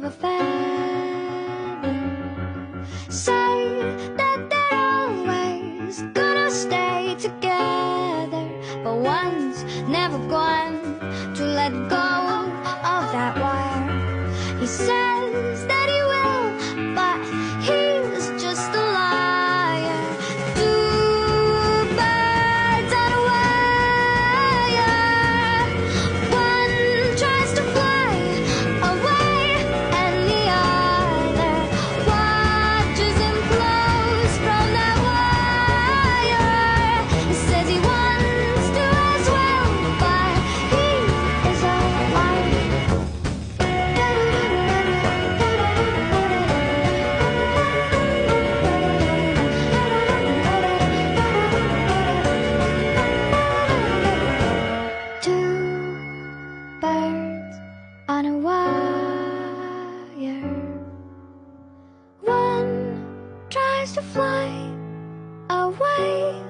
of a feather. Say that they're always gonna stay together, but one's never going to let go of that wire. He says that he will, but he's just a liar. Two birds on a wire. One tries to fly away, and the other watches him close from that wire. He says he wants to as well, but he is a liar. Two birds on a wire. One tries to fly away,